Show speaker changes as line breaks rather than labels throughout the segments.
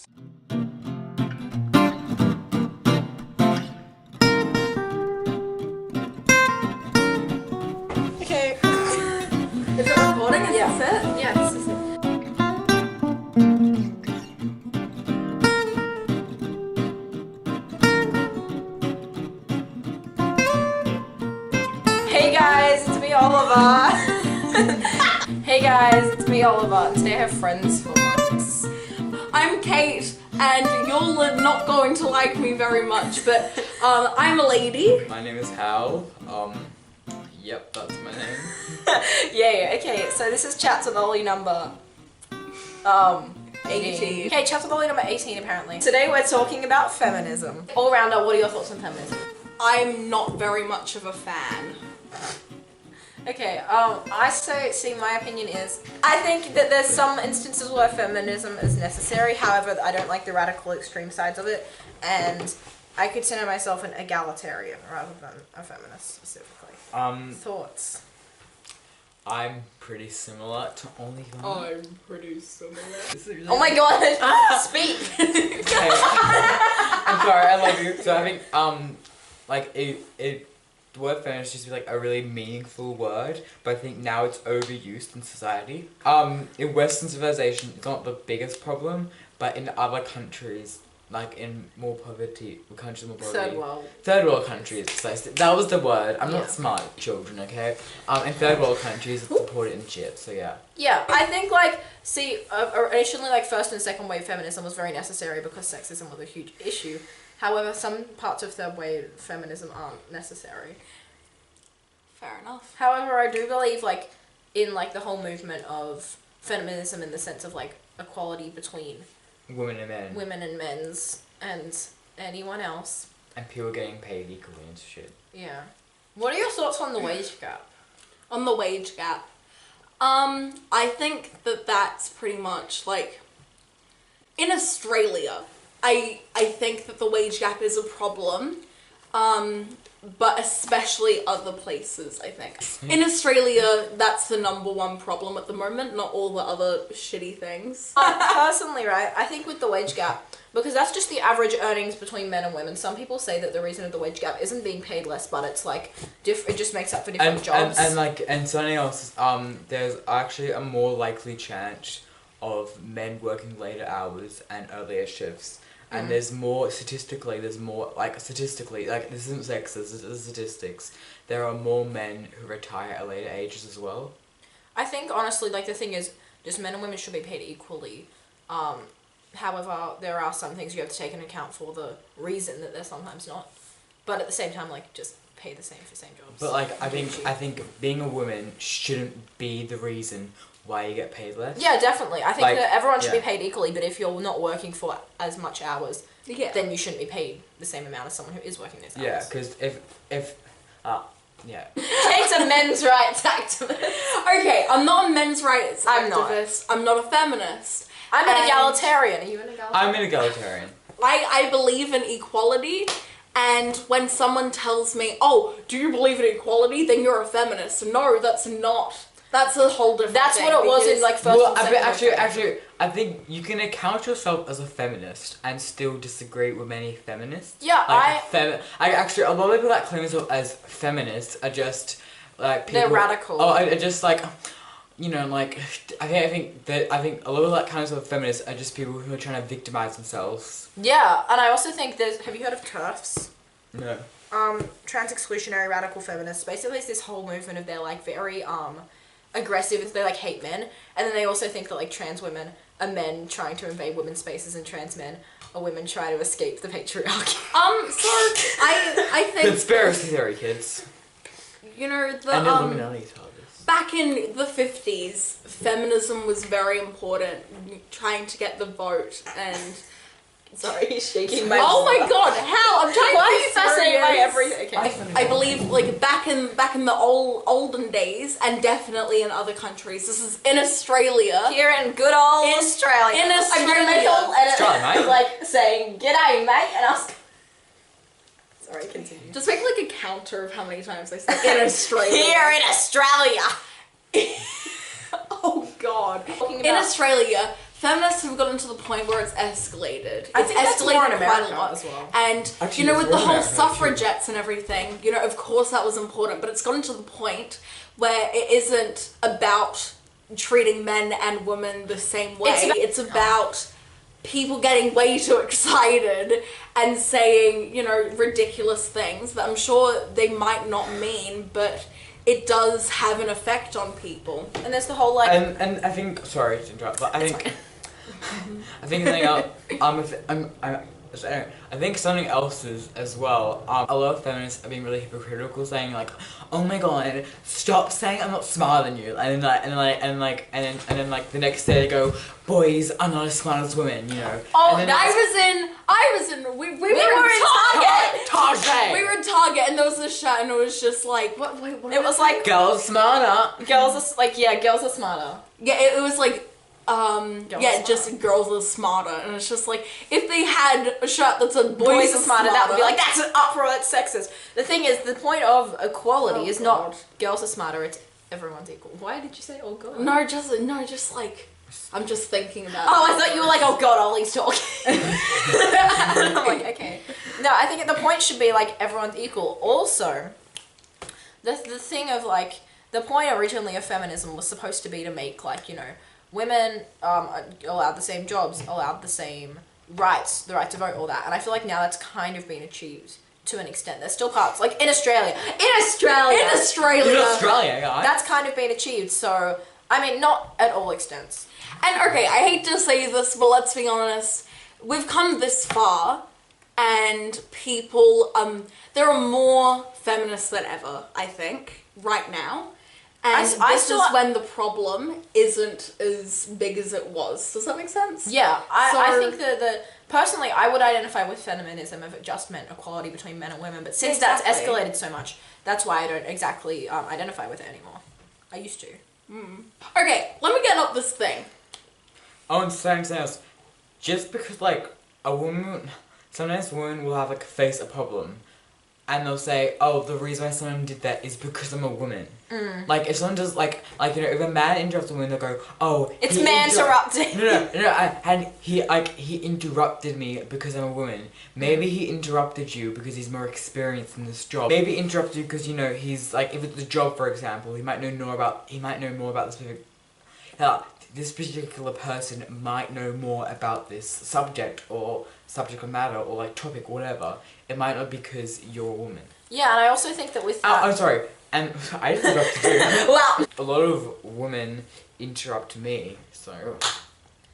Okay.
Is it recording? Is
Yeah.
this it?
Yeah, this is it. Hey guys, it's me Oliver. Hey guys, it's me Oliver. Today I have friends for once.
I'm Kate, and you're not going to like me very much, but I'm a lady.
My name is Hal. Yep, that's my name.
Yeah, okay, so this is Chats with Ollie number 18. Okay, Chats with Ollie number 18 apparently. Today we're talking about feminism. All rounder, what are your thoughts on feminism?
I'm not very much of a fan.
Okay, see my opinion is, I think that there's some instances where feminism is necessary, however, I don't like the radical extreme sides of it, and I consider myself an egalitarian rather than a feminist specifically. Thoughts?
I'm pretty similar to Ollie.
I'm pretty similar.
Oh my god! Speak!
Okay. I'm sorry, I love you. So I think, the word feminist used to be like a really meaningful word, but I think now it's overused in society. In Western civilization, it's not the biggest problem, but in other countries, like in more poverty,
Third
Third world countries, that was the word. I'm not smart, children, okay? In third world countries, it's supported in shit, so yeah.
Yeah, I think initially first and second wave feminism was very necessary because sexism was a huge issue. However, some parts of third wave feminism aren't necessary.
Fair enough.
However, I do believe in the whole movement of feminism in the sense of equality between
Women and
men's and anyone else.
And people getting paid equally and shit.
Yeah. What are your thoughts on the wage gap?
On the wage gap. I think that's pretty much in Australia, I think that the wage gap is a problem. But especially other places, I think. In Australia, that's the #1 problem at the moment, not all the other shitty things.
Personally, right, I think with the wage gap, because that's just the average earnings between men and women. Some people say that the reason of the wage gap isn't being paid less, but it's it just makes up for different jobs.
And something else, there's actually a more likely chance of men working later hours and earlier shifts. And this isn't sexist, this is statistics. There are more men who retire at later ages as well.
I think, honestly, the thing is, just men and women should be paid equally. However, there are some things you have to take into account for the reason that they're sometimes not. But at the same time, just pay the same for same jobs.
But, I think being a woman shouldn't be the reason why you get paid less.
Yeah, definitely. I think that everyone should be paid equally, but if you're not working for as much hours, then you shouldn't be paid the same amount as someone who is working those hours.
Yeah, because
Kate's a men's rights activist.
Okay, I'm not a men's rights activist.
I'm not
a feminist.
I'm an egalitarian. Are you an egalitarian?
I'm an egalitarian.
I believe in equality, and when someone tells me, oh, do you believe in equality? Then you're a feminist. No, that's not. That's a whole different thing.
What it was in first and second.
Actually, I think you can account yourself as a feminist and still disagree with many feminists.
Yeah,
actually, a lot of people that claim themselves as feminists are just people.
They're radical.
Oh, I just I think a lot of people that kind of feminists are just people who are trying to victimize themselves.
Yeah, and I also think have you heard of TERFs?
No.
Trans exclusionary radical feminists. Basically, it's this whole movement of they're very aggressive, they hate men, and then they also think that trans women are men trying to invade women's spaces and trans men are women trying to escape the patriarchy.
I think
Conspiracy theory, kids.
And
Illuminati TARDIS.
Back in the 50s, feminism was very important, trying to get the vote and.
Sorry, he's shaking my.
Oh my god, Hal! I'm trying
Why
to.
are you fascinated by everything? Okay.
I believe, back in the olden days, and definitely in other countries. This is in Australia.
Here in good old Australia.
In Australia.
I'm gonna make a little edit,
Australia, mate.
saying "G'day, mate," and I'll. Sorry, continue.
Just make a counter of how many times I say in Australia.
Here in Australia.
Oh god. In Australia, feminists have gotten to the point where it's escalated.
I
It's
think that's more in
escalated quite
America
a lot
as well.
And
Actually,
you know,
it's
with the
more in
whole
America, too.
suffragettes and everything, you know, of course that was important, but it's gotten to the point where it isn't about treating men and women the same way. It's about people getting way too excited and saying, you know, ridiculous things that I'm sure they might not mean, but it does have an effect on people.
And there's the whole like.
And I think, sorry to interrupt, but I think something else. I think something else is as well. A lot of feminists are being really hypocritical, saying like, "Oh my god, stop saying I'm not smarter than you," and then the next day they go, "Boys are not as smart as women," you know.
Oh,
and then
we were in Target.
Target.
We were in Target, and there was this shirt, and it was just like, what? Wait, what?
It was like
girls smarter.
girls are like girls are smarter.
Yeah, it was like, just girls are smarter, and it's just like, if they had a shirt that said boys are smarter,
that would be like, that's an uproar, that's sexist. The thing is, the point of equality is not girls are smarter, it's everyone's equal. Why did you say oh god?
No, just like, I'm just thinking about
Oh, I thought you were like, oh god, Ollie's talking. I'm like, okay. No, I think the point should be like, everyone's equal. Also, the thing of like, the point originally of feminism was supposed to be to make like, you know, women allowed the same jobs, allowed the same rights, the right to vote, all that. And I feel like now that's kind of been achieved to an extent. There's still parts, like in Australia,
Yeah.
that's kind of been achieved. So, I mean, not at all extents.
And okay, I hate to say this, but let's be honest, we've come this far, and people, there are more feminists than ever, I think, right now. And this is when the problem isn't as big as it was. Does that make sense?
Yeah, I think that personally, I would identify with feminism if it just meant equality between men and women. But since that's escalated so much, that's why I don't exactly identify with it anymore. I used to.
Okay, let me get up this thing.
Oh, and something else. Just because, like, sometimes women will have, like, face a problem. And they'll say, oh, the reason why someone did that is because I'm a woman. Like, if someone does, like, you know, if a man interrupts a woman, they'll go, oh...
It's man-interrupting.
No, and he interrupted me because I'm a woman. Maybe he interrupted you because he's more experienced in this job. Maybe he interrupted you because, you know, he's, like, if it's a job, for example, he might know more about this particular person might know more about this subject matter or like topic or whatever. It might not because you're a woman.
Yeah, and I also think that with that...
I'm sorry, and I forgot to do.
Well,
a lot of women interrupt me, so...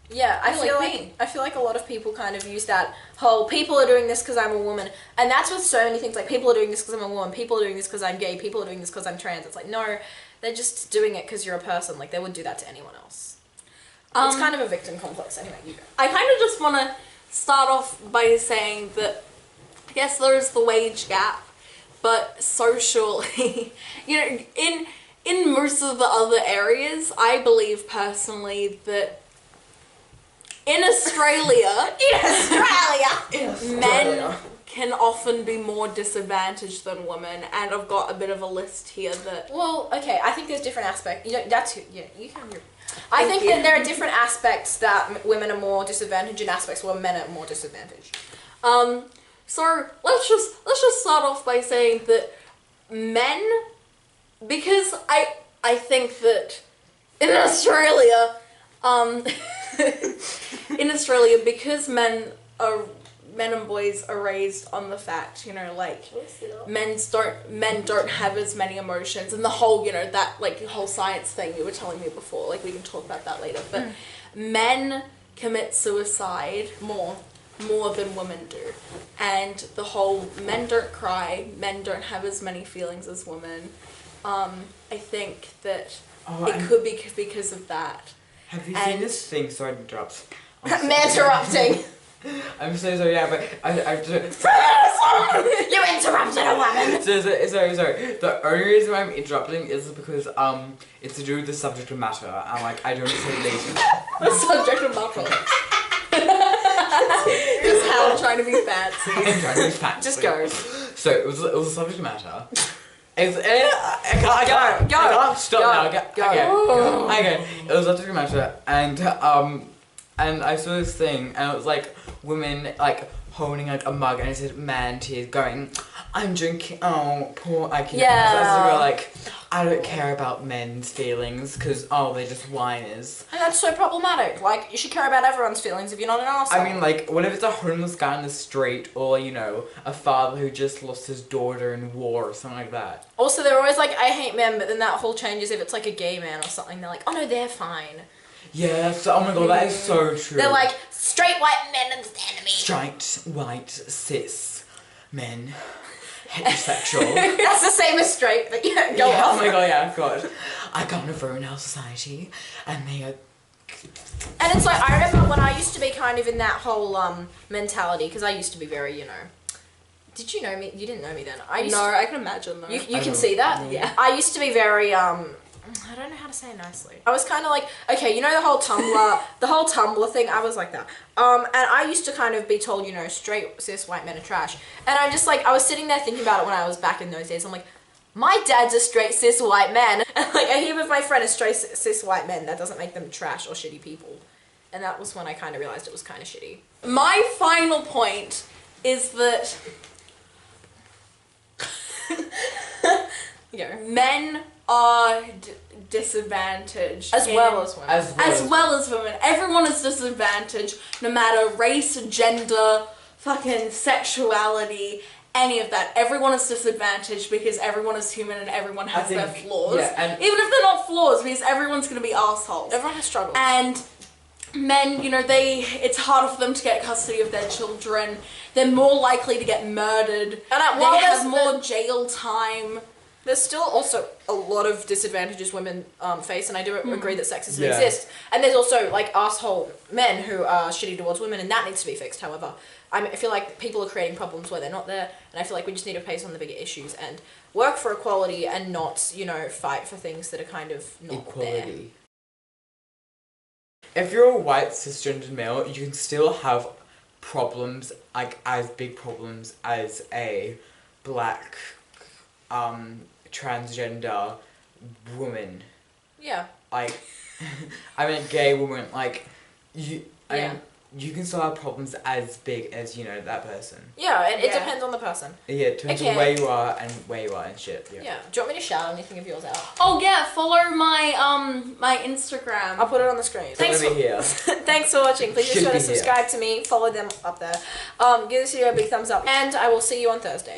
Yeah, I feel like a lot of people kind of use that whole people are doing this because I'm a woman, and that's with so many things, like people are doing this because I'm a woman, people are doing this because I'm gay, people are doing this because I'm trans. It's like, no, they're just doing it because you're a person. Like, they would do that to anyone else. It's kind of a victim complex. Anyway, you go.
I kind of just want to start off by saying that, yes, there is the wage gap, but socially, you know, in most of the other areas, I believe personally that in Australia, men can often be more disadvantaged than women, and I've got a bit of a list here that...
Well, okay, I think there's different aspects. You know, you can... I think that there are different aspects that women are more disadvantaged and aspects where men are more disadvantaged.
So let's just start off by saying that men, because I think that in Australia, because men and boys are raised on the fact, you know, like, men don't have as many emotions, and the whole, you know, that, like, whole science thing you were telling me before, like, we can talk about that later, but men commit suicide more than women do, and the whole men don't cry, men don't have as many feelings as women, I think that it could be because of that.
Have you seen this thing? Sorry to interrupt.
Man-interrupting.
I'm so sorry, yeah, but I just...
You interrupted a woman!
Sorry. The only reason why I'm interrupting is because, it's to do with the subject of matter, and, like, I don't say later.
The subject of matter. Just Hal trying to be fancy.
I'm trying to be fancy.
Just go.
So, it was a subject of matter. I can't stop now.
Go.
Okay. It was a subject matter, and, and I saw this thing, and it was like women like holding like a mug, and it said "man tears," going, "I'm drinking." Oh, poor I can.
Yeah.
So I was go like, I don't care about men's feelings because they're just whiners.
And that's so problematic. Like, you should care about everyone's feelings if you're not an asshole.
I mean, like, what if it's a homeless guy on the street, or you know, a father who just lost his daughter in war or something like that?
Also, they're always like, I hate men, but then that whole changes if it's like a gay man or something. They're like, oh no, they're fine.
Yeah. So, oh my god, that is so true.
They're like, straight white men are the enemy.
Straight, white, cis men. Heterosexual.
That's the same as straight, but yeah, go
Yeah,
on.
oh my god, yeah, God. I can't ruin our society, and they are.
And it's like, I remember when I used to be kind of in that whole mentality, because I used to be very, you know. Did you know me? You didn't know me then. I
can imagine though.
You
I
can
don't
see that?
know.
Yeah. I used to be very, I don't know how to say it nicely. I was kind of like, okay, you know the whole Tumblr thing? I was like that. And I used to kind of be told, you know, straight cis white men are trash. And I'm just like, I was sitting there thinking about it when I was back in those days. I'm like, my dad's a straight cis white man. And like, I hear with my friend a straight cis white men. That doesn't make them trash or shitty people. And that was when I kind of realized it was kind of shitty.
My final point is that men are disadvantaged.
As well as women.
As well as women. Everyone is disadvantaged, no matter race, gender, fucking sexuality, any of that. Everyone is disadvantaged because everyone is human and everyone has their flaws.
Yeah, and
even if they're not flaws, because everyone's going to be assholes.
Everyone has struggles.
And men, you know, it's harder for them to get custody of their children. They're more likely to get murdered.
And
they have more jail time.
There's still also a lot of disadvantages women face, and I do agree that sexism
Yeah.
exists. And there's also, like, asshole men who are shitty towards women, and that needs to be fixed, however. I feel like people are creating problems where they're not there, and I feel like we just need to face on the bigger issues and work for equality and not, you know, fight for things that are kind of not there.
equality. If you're a white cisgendered male, you can still have problems, like, as big problems as a black, transgender woman.
Yeah.
Like, I mean, gay woman, like, I
Yeah.
mean, you can still have problems as big as, you know, that person.
Yeah, it
Yeah.
depends on the person.
Yeah, it depends
Okay.
on where you are and shit. Yeah.
Yeah. Do you want me to shout anything of yours out?
Oh yeah, follow my my Instagram.
I'll put it on the screen.
Thanks
Thanks for,
here.
thanks for watching. Please be
Should
sure to
be here.
subscribe to me, follow them up there. Give this video a big thumbs up, and I will see you on Thursday.